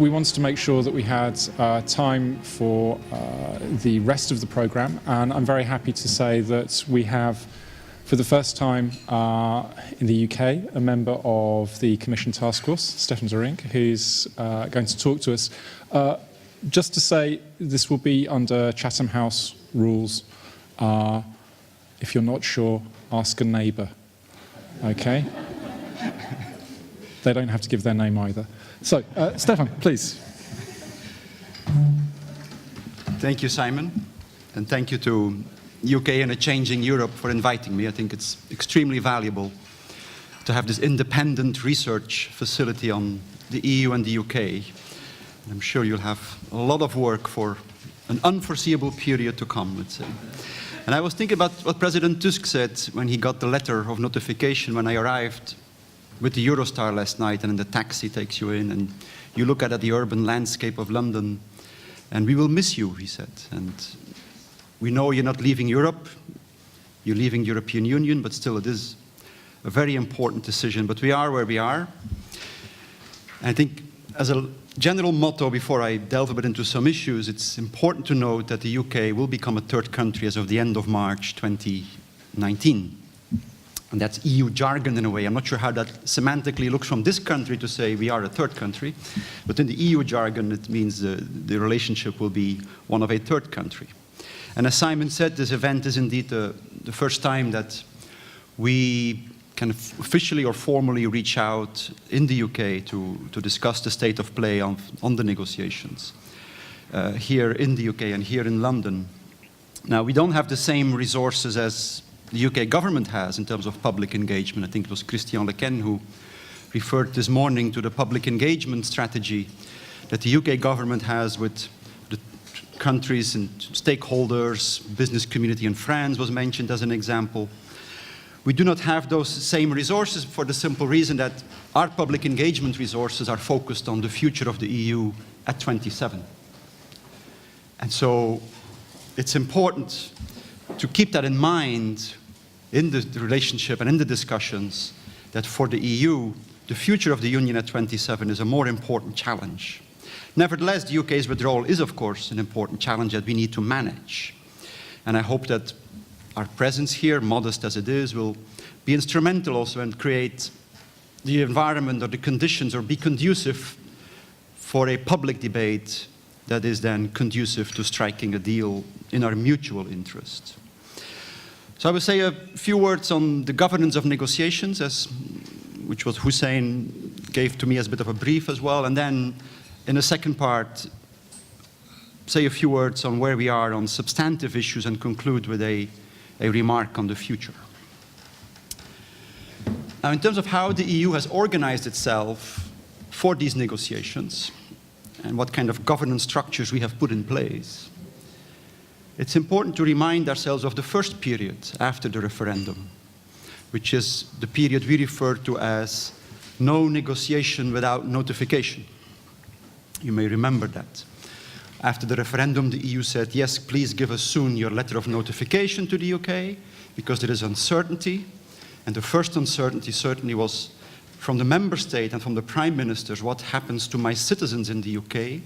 we wanted to make sure that we had time for the rest of the programme, and I'm very happy to say that we have, for the first time in the UK, a member of the Commission Task Force, Stefaan De Rynck, who's going to talk to us. Just to say, this will be under Chatham House rules. If you're not sure, ask a neighbour. Okay? They don't have to give their name either. So, Stefaan, please. Thank you, Simon, and thank you to UK and a Changing Europe for inviting me. I think it's extremely valuable to have this independent research facility on the EU and the UK. I'm sure you'll have a lot of work for an unforeseeable period to come, let's say. And I was thinking about what President Tusk said when he got the letter of notification when I arrived with the Eurostar last night, and then the taxi takes you in, and you look at the urban landscape of London, and we will miss you, he said. And we know you're not leaving Europe, you're leaving European Union, but still it is a very important decision. But we are where we are. And I think as a general motto, before I delve a bit into some issues, it's important to note that the UK will become a third country as of the end of March 2019. And that's EU jargon in a way. I'm not sure how that semantically looks from this country to say we are a third country, but in the EU jargon it means the relationship will be one of a third country. And as Simon said, this event is indeed the first time that we can officially or formally reach out in the UK to discuss the state of play on the negotiations here in the UK and here in London. Now, we don't have the same resources as the UK government has in terms of public engagement. I think it was Christian Lequen who referred this morning to the public engagement strategy that the UK government has with the countries and stakeholders. Business community in France was mentioned as an example. We do not have those same resources for the simple reason that our public engagement resources are focused on the future of the EU at 27. And so it's important to keep that in mind in the relationship and in the discussions that for the EU, the future of the Union at 27 is a more important challenge. Nevertheless, the UK's withdrawal is, of course, an important challenge that we need to manage. And I hope that our presence here, modest as it is, will be instrumental also and create the environment or the conditions or be conducive for a public debate that is then conducive to striking a deal in our mutual interest. So I will say a few words on the governance of negotiations, which was Hussein gave to me as a bit of a brief as well, and then in the second part, say a few words on where we are on substantive issues and conclude with a remark on the future. Now, in terms of how the EU has organized itself for these negotiations and what kind of governance structures we have put in place, it's important to remind ourselves of the first period after the referendum, which is the period we refer to as no negotiation without notification. You may remember that. After the referendum, the EU said, yes, please give us soon your letter of notification to the UK, because there is uncertainty. And the first uncertainty certainly was from the member state and from the prime ministers, what happens to my citizens in the UK?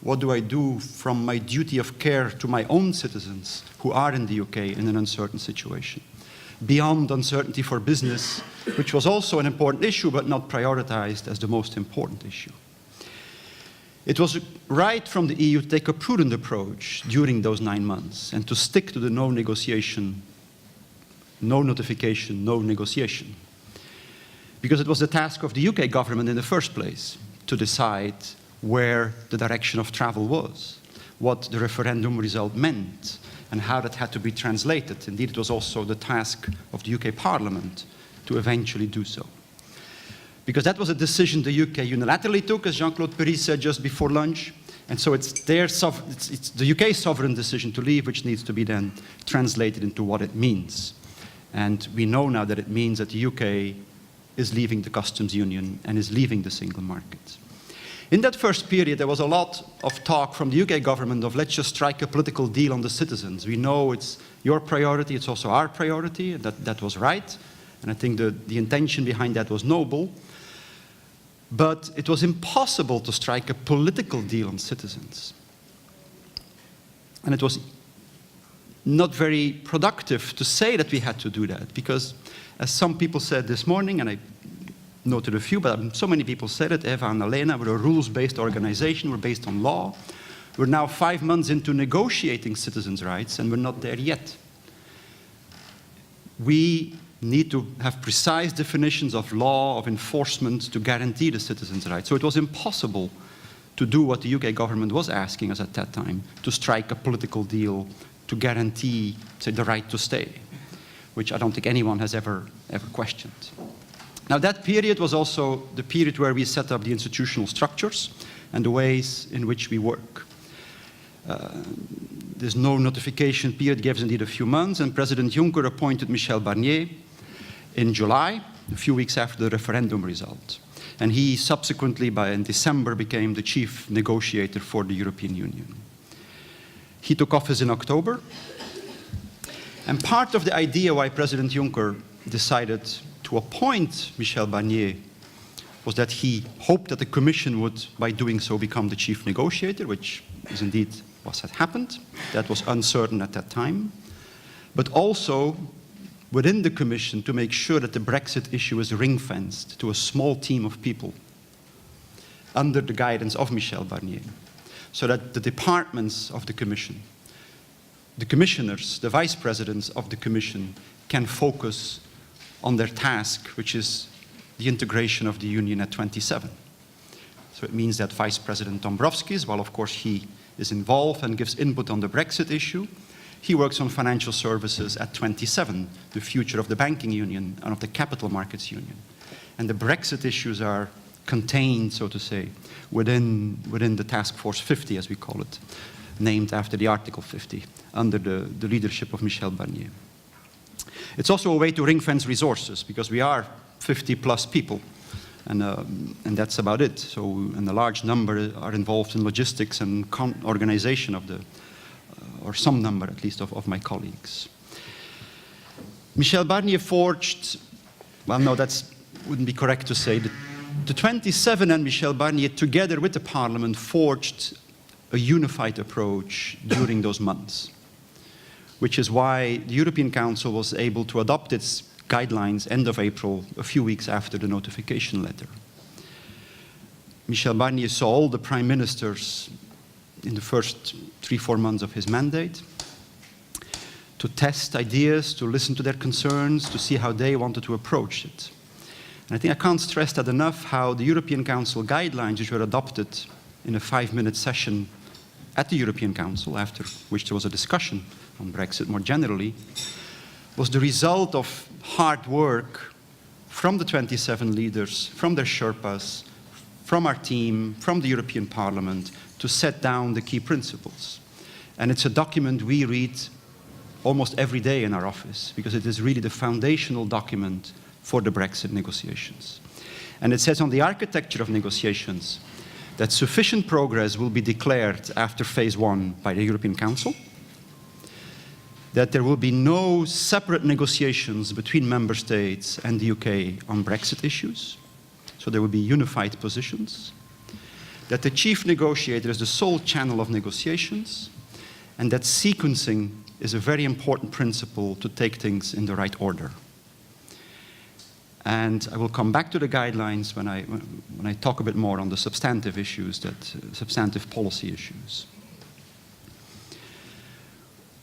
What do I do from my duty of care to my own citizens who are in the UK in an uncertain situation? Beyond uncertainty for business, which was also an important issue, but not prioritized as the most important issue. It was right from the EU to take a prudent approach during those 9 months and to stick to the no negotiation, no notification, no negotiation. Because it was the task of the UK government in the first place to decide where the direction of travel was, what the referendum result meant, and how that had to be translated. Indeed, it was also the task of the UK Parliament to eventually do so. Because that was a decision the UK unilaterally took, as Jean-Claude Perry said just before lunch, and so it's the UK's sovereign decision to leave, which needs to be then translated into what it means. And we know now that it means that the UK is leaving the customs union and is leaving the single market. In that first period, there was a lot of talk from the UK government of let's just strike a political deal on the citizens. We know it's your priority, it's also our priority, and that was right. And I think the intention behind that was noble. But it was impossible to strike a political deal on citizens. And it was not very productive to say that we had to do that, because as some people said this morning, and I noted a few, but so many people said it, Eva and Alena, we're a rules-based organization, we're based on law. We're now 5 months into negotiating citizens' rights, and we're not there yet. We need to have precise definitions of law, of enforcement to guarantee the citizens' rights. So it was impossible to do what the UK government was asking us at that time, to strike a political deal to guarantee, say, the right to stay, which I don't think anyone has ever questioned. Now, that period was also the period where we set up the institutional structures and the ways in which we work. This no notification period gives indeed a few months, and President Juncker appointed Michel Barnier in July, a few weeks after the referendum result. And he subsequently, in December, became the chief negotiator for the European Union. He took office in October. And part of the idea why President Juncker decided to appoint Michel Barnier was that he hoped that the Commission would, by doing so, become the chief negotiator, which is indeed what had happened. That was uncertain at that time. But also within the Commission to make sure that the Brexit issue is ring-fenced to a small team of people under the guidance of Michel Barnier, so that the departments of the Commission, the commissioners, the vice presidents of the Commission can focus on their task, which is the integration of the Union at 27. So it means that Vice President Dombrovskis, while of course he is involved and gives input on the Brexit issue, he works on financial services at 27, the future of the banking union and of the capital markets union. And the Brexit issues are contained, so to say, within the Task Force 50, as we call it, named after the Article 50, under the leadership of Michel Barnier. It's also a way to ring-fence resources, because we are 50 plus people, and that's about it. So, and a large number are involved in logistics and organization of the, or some number at least, of my colleagues. Michel Barnier forged, well, no, that wouldn't be correct to say. The 27 and Michel Barnier, together with the Parliament, forged a unified approach during those months, which is why the European Council was able to adopt its guidelines end of April, a few weeks after the notification letter. Michel Barnier saw all the prime ministers in the first 3-4 months of his mandate to test ideas, to listen to their concerns, to see how they wanted to approach it. And I think I can't stress that enough, how the European Council guidelines, which were adopted in a 5-minute session at the European Council, after which there was a discussion on Brexit more generally, was the result of hard work from the 27 leaders, from their Sherpas, from our team, from the European Parliament, to set down the key principles. And it's a document we read almost every day in our office, because it is really the foundational document for the Brexit negotiations. And it says on the architecture of negotiations that sufficient progress will be declared after phase 1 by the European Council, that there will be no separate negotiations between member states and the UK on Brexit issues, so there will be unified positions, that the chief negotiator is the sole channel of negotiations, and that sequencing is a very important principle to take things in the right order. And I will come back to the guidelines when I talk a bit more on the substantive issues, substantive policy issues.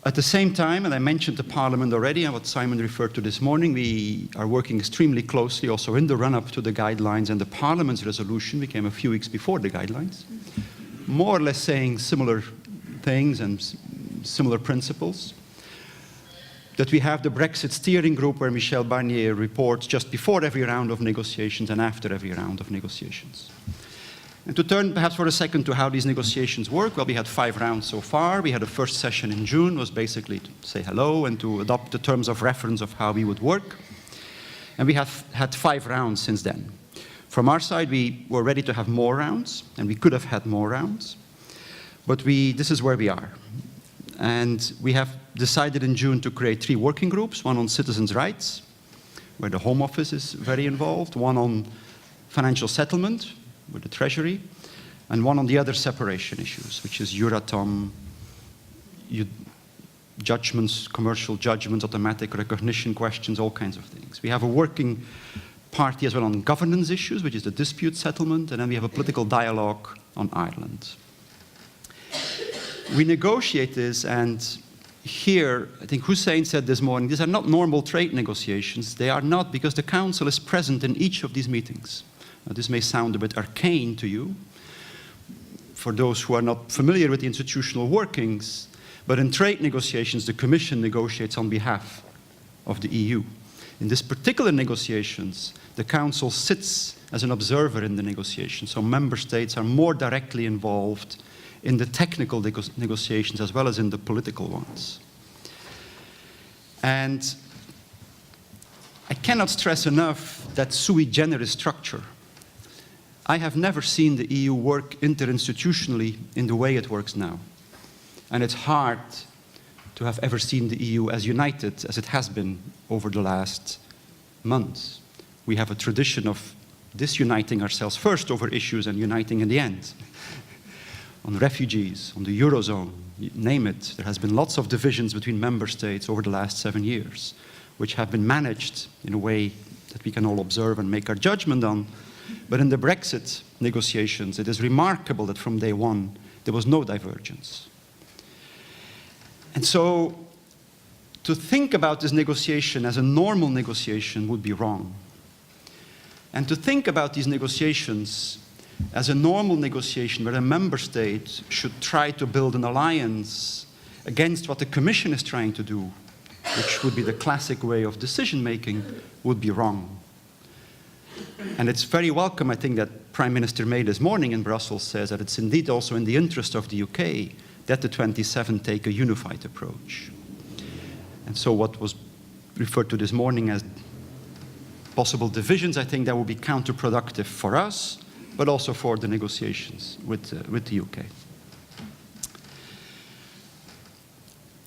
At the same time, and I mentioned the Parliament already, and what Simon referred to this morning, we are working extremely closely also in the run-up to the guidelines, and the Parliament's resolution became a few weeks before the guidelines, more or less saying similar things and similar principles. That we have the Brexit steering group where Michel Barnier reports just before every round of negotiations and after every round of negotiations. And to turn perhaps for a second to how these negotiations work, well, we had 5 rounds so far. We had a first session in June, was basically to say hello and to adopt the terms of reference of how we would work. And we have had 5 rounds since then. From our side, we were ready to have more rounds, and we could have had more rounds. But this is where we are. And we have decided in June to create 3 working groups, one on citizens' rights, where the Home Office is very involved, one on financial settlement, with the Treasury, and one on the other separation issues, which is Euratom, judgments, commercial judgments, automatic recognition questions, all kinds of things. We have a working party as well on governance issues, which is the dispute settlement, and then we have a political dialogue on Ireland. We negotiate this, and here, I think Hussein said this morning, these are not normal trade negotiations. They are not, because the Council is present in each of these meetings. Now, this may sound a bit arcane to you, for those who are not familiar with the institutional workings, but in trade negotiations, the Commission negotiates on behalf of the EU. In these particular negotiations, the Council sits as an observer in the negotiations, so member states are more directly involved in the technical negotiations as well as in the political ones. And I cannot stress enough that sui generis structure. I have never seen the EU work interinstitutionally in the way it works now. And it's hard to have ever seen the EU as united as it has been over the last months. We have a tradition of disuniting ourselves first over issues and uniting in the end. On refugees, on the Eurozone, you name it, there has been lots of divisions between member states over the last 7 years, which have been managed in a way that we can all observe and make our judgment on. But in the Brexit negotiations, it is remarkable that from day one, there was no divergence. And so, to think about this negotiation as a normal negotiation would be wrong. And to think about these negotiations as a normal negotiation where a member state should try to build an alliance against what the Commission is trying to do, which would be the classic way of decision-making, would be wrong. And it's very welcome, I think, that Prime Minister May this morning in Brussels says that it's indeed also in the interest of the UK that the 27 take a unified approach. And so what was referred to this morning as possible divisions, I think that would be counterproductive for us, but also for the negotiations with the UK.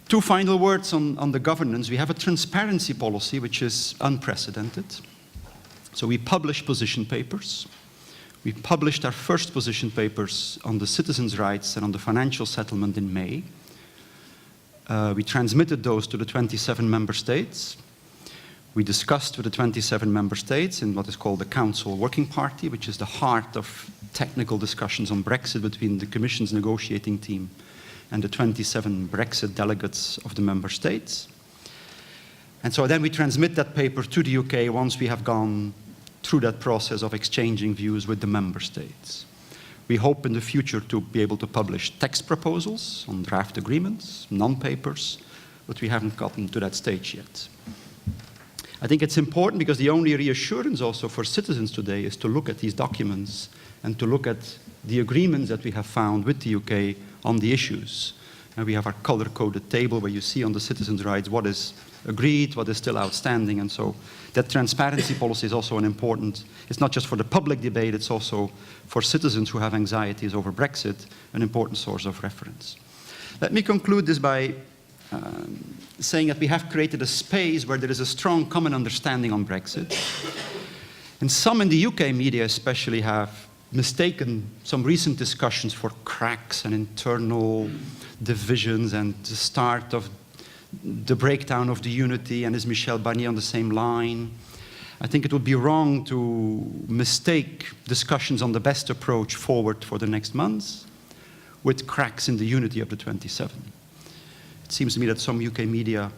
Two final words on the governance. We have a transparency policy which is unprecedented. So we publish position papers. We published our first position papers on the citizens' rights and on the financial settlement in May. We transmitted those to the 27 member states. We discussed with the 27 member states in what is called the Council Working Party, which is the heart of technical discussions on Brexit between the Commission's negotiating team and the 27 Brexit delegates of the member states. And so then we transmit that paper to the UK once we have gone through that process of exchanging views with the member states. We hope in the future to be able to publish text proposals on draft agreements, non-papers, but we haven't gotten to that stage yet. I think it's important because the only reassurance also for citizens today is to look at these documents and to look at the agreements that we have found with the UK on the issues. And we have our color-coded table where you see on the citizens' rights what is agreed, what is still outstanding, and so that transparency policy is also an important, it's not just for the public debate, it's also for citizens who have anxieties over Brexit, an important source of reference. Let me conclude this by saying that we have created a space where there is a strong common understanding on Brexit. And some in the UK media especially have mistaken some recent discussions for cracks and internal divisions and the start of the breakdown of the unity, and is Michel Barnier on the same line? I think it would be wrong to mistake discussions on the best approach forward for the next months with cracks in the unity of the 27. It seems to me that some UK media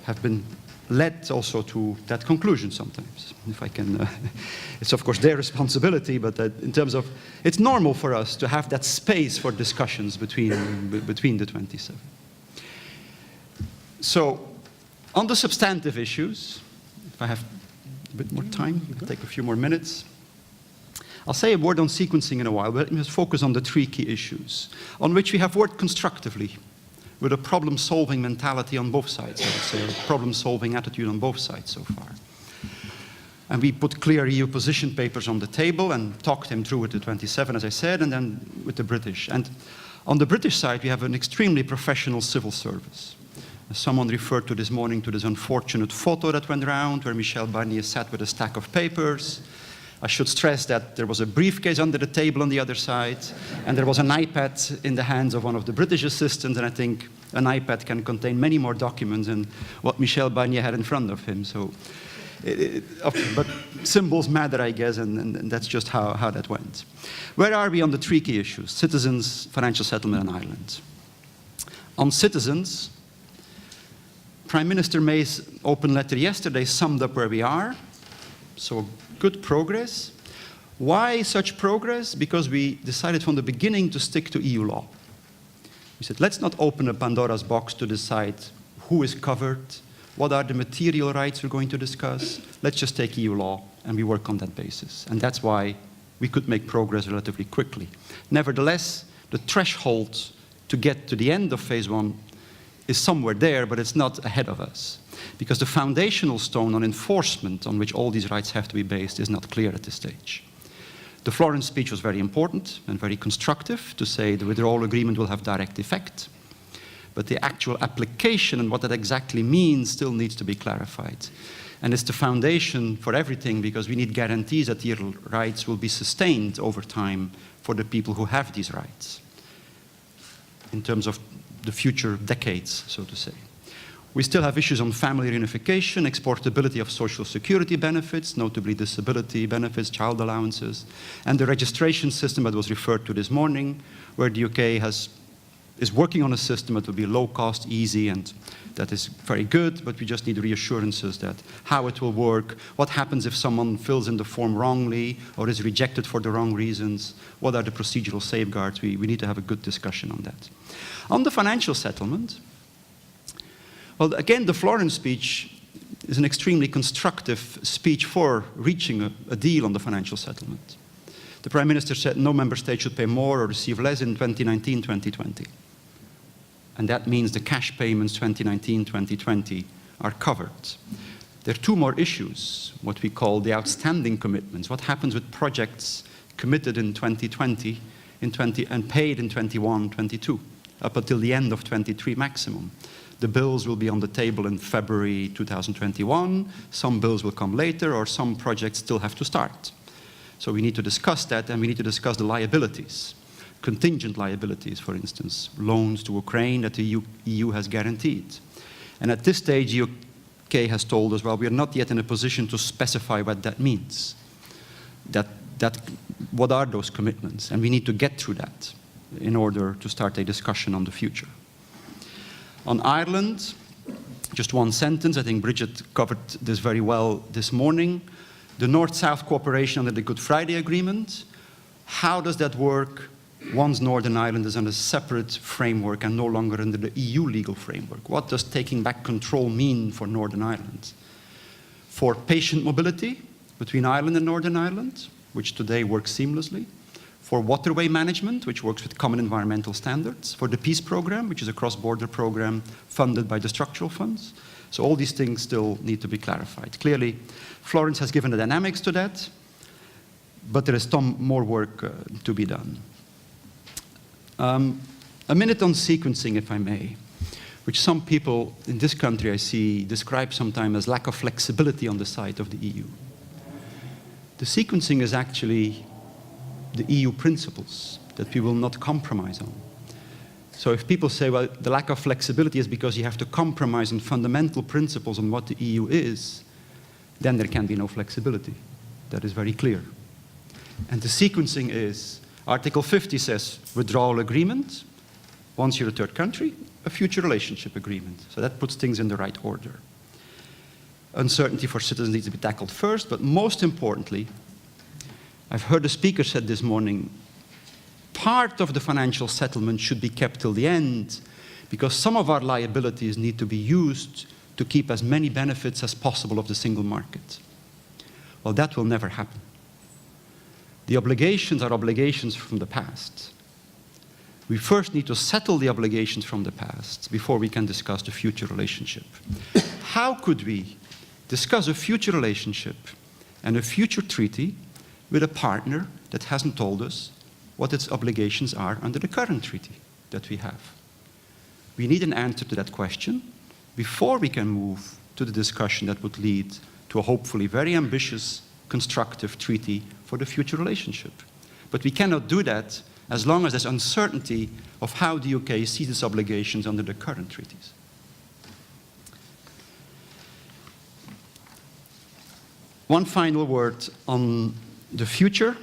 have been led also to that conclusion sometimes. If I can, it's of course their responsibility, but in terms of, it's normal for us to have that space for discussions between the 27. So, on the substantive issues, if I have a bit more time, we can take a few more minutes. I'll say a word on sequencing in a while, but let me just focus on the three key issues on which we have worked constructively with a problem-solving mentality on both sides, I would say, a problem-solving attitude on both sides so far. And we put clear EU position papers on the table and talked them through with the 27, as I said, and then with the British. And on the British side, we have an extremely professional civil service. Someone referred to this morning to this unfortunate photo that went around where Michel Barnier sat with a stack of papers. I should stress that there was a briefcase under the table on the other side, and there was an iPad in the hands of one of the British assistants, and I think an iPad can contain many more documents than what Michel Barnier had in front of him. So, but symbols matter, I guess, and that's just how that went. Where are we on the three key issues? Citizens, financial settlement, and Ireland. On citizens, Prime Minister May's open letter yesterday summed up where we are. So good progress. Why such progress? Because we decided from the beginning to stick to EU law. We said, let's not open a Pandora's box to decide who is covered, what are the material rights we're going to discuss. Let's just take EU law and we work on that basis. And that's why we could make progress relatively quickly. Nevertheless, the threshold to get to the end of phase one is somewhere there, but it's not ahead of us. Because the foundational stone on enforcement on which all these rights have to be based is not clear at this stage. The Florence speech was very important and very constructive to say the withdrawal agreement will have direct effect. But the actual application and what that exactly means still needs to be clarified. And it's the foundation for everything because we need guarantees that the rights will be sustained over time for the people who have these rights in terms of the future decades, so to say. We still have issues on family reunification, exportability of social security benefits, notably disability benefits, child allowances, and the registration system that was referred to this morning, where the UK is working on a system that will be low cost, easy, and that is very good, but we just need reassurances that how it will work, what happens if someone fills in the form wrongly or is rejected for the wrong reasons, what are the procedural safeguards. We need to have a good discussion on that. On the financial settlement, well, again, the Florence speech is an extremely constructive speech for reaching a deal on the financial settlement. The Prime Minister said no member state should pay more or receive less in 2019-2020. And that means the cash payments 2019-2020 are covered. There are two more issues, what we call the outstanding commitments. What happens with projects committed in 2020 and paid in 21-22, up until the end of 23 maximum. The bills will be on the table in February 2021. Some bills will come later, or some projects still have to start. So we need to discuss that, and we need to discuss the liabilities, contingent liabilities, for instance, loans to Ukraine that the EU has guaranteed. And at this stage, the UK has told us, well, we are not yet in a position to specify what that means. What are those commitments? And we need to get through that in order to start a discussion on the future. On Ireland, just one sentence. I think Bridget covered this very well this morning. The North-South cooperation under the Good Friday Agreement. How does that work once Northern Ireland is under a separate framework and no longer under the EU legal framework? What does taking back control mean for Northern Ireland? For patient mobility between Ireland and Northern Ireland, which today works seamlessly. For waterway management, which works with common environmental standards. For the Peace Programme, which is a cross-border program funded by the structural funds. So all these things still need to be clarified. Clearly, Florence has given the dynamics to that, but there is some more work to be done. A minute on sequencing, if I may, which some people in this country I see describe sometimes as lack of flexibility on the side of the EU. The sequencing is actually the EU principles that we will not compromise on. So if people say, well, the lack of flexibility is because you have to compromise on fundamental principles on what the EU is, then there can be no flexibility. That is very clear. And the sequencing is, Article 50 says withdrawal agreement, once you're a third country, a future relationship agreement. So that puts things in the right order. Uncertainty for citizens needs to be tackled first, but most importantly, I've heard the speaker said this morning, part of the financial settlement should be kept till the end because some of our liabilities need to be used to keep as many benefits as possible of the single market. Well, that will never happen. The obligations are obligations from the past. We first need to settle the obligations from the past before we can discuss the future relationship. How could we discuss a future relationship and a future treaty with a partner that hasn't told us what its obligations are under the current treaty that we have? We need an answer to that question before we can move to the discussion that would lead to a hopefully very ambitious constructive treaty for the future relationship. But we cannot do that as long as there's uncertainty of how the UK sees its obligations under the current treaties. One final word on the future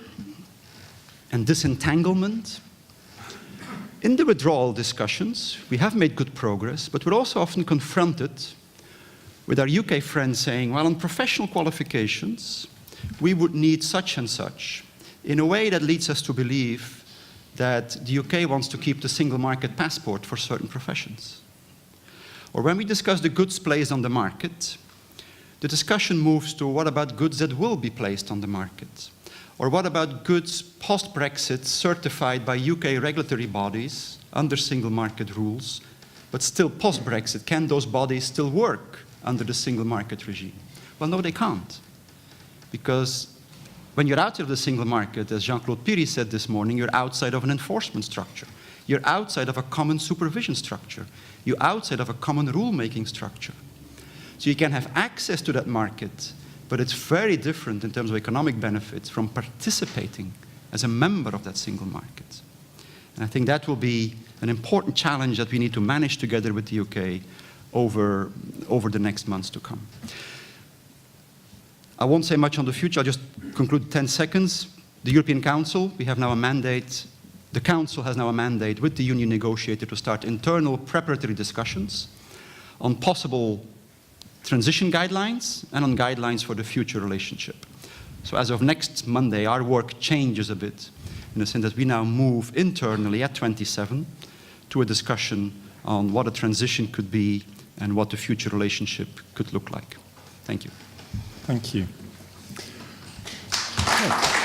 and disentanglement. In the withdrawal discussions, we have made good progress, but we're also often confronted with our UK friends saying, well, on professional qualifications, we would need such and such, in a way that leads us to believe that the UK wants to keep the single market passport for certain professions. Or when we discuss the goods placed on the market, the discussion moves to what about goods that will be placed on the market? Or what about goods post-Brexit certified by UK regulatory bodies under single market rules, but still post-Brexit? Can those bodies still work under the single market regime? Well, no, they can't. Because when you're out of the single market, as Jean-Claude Piri said this morning, you're outside of an enforcement structure. You're outside of a common supervision structure. You're outside of a common rule-making structure. So you can have access to that market, but it's very different in terms of economic benefits from participating as a member of that single market. And I think that will be an important challenge that we need to manage together with the UK over the next months to come. I won't say much on the future, I'll just conclude 10 seconds. The European Council, we have now a mandate. The Council has now a mandate with the EU Negotiator to start internal preparatory discussions on possible transition guidelines and on guidelines for the future relationship. So as of next Monday, our work changes a bit in the sense that we now move internally at 27 to a discussion on what a transition could be and what the future relationship could look like. Thank you. Thank you. Okay.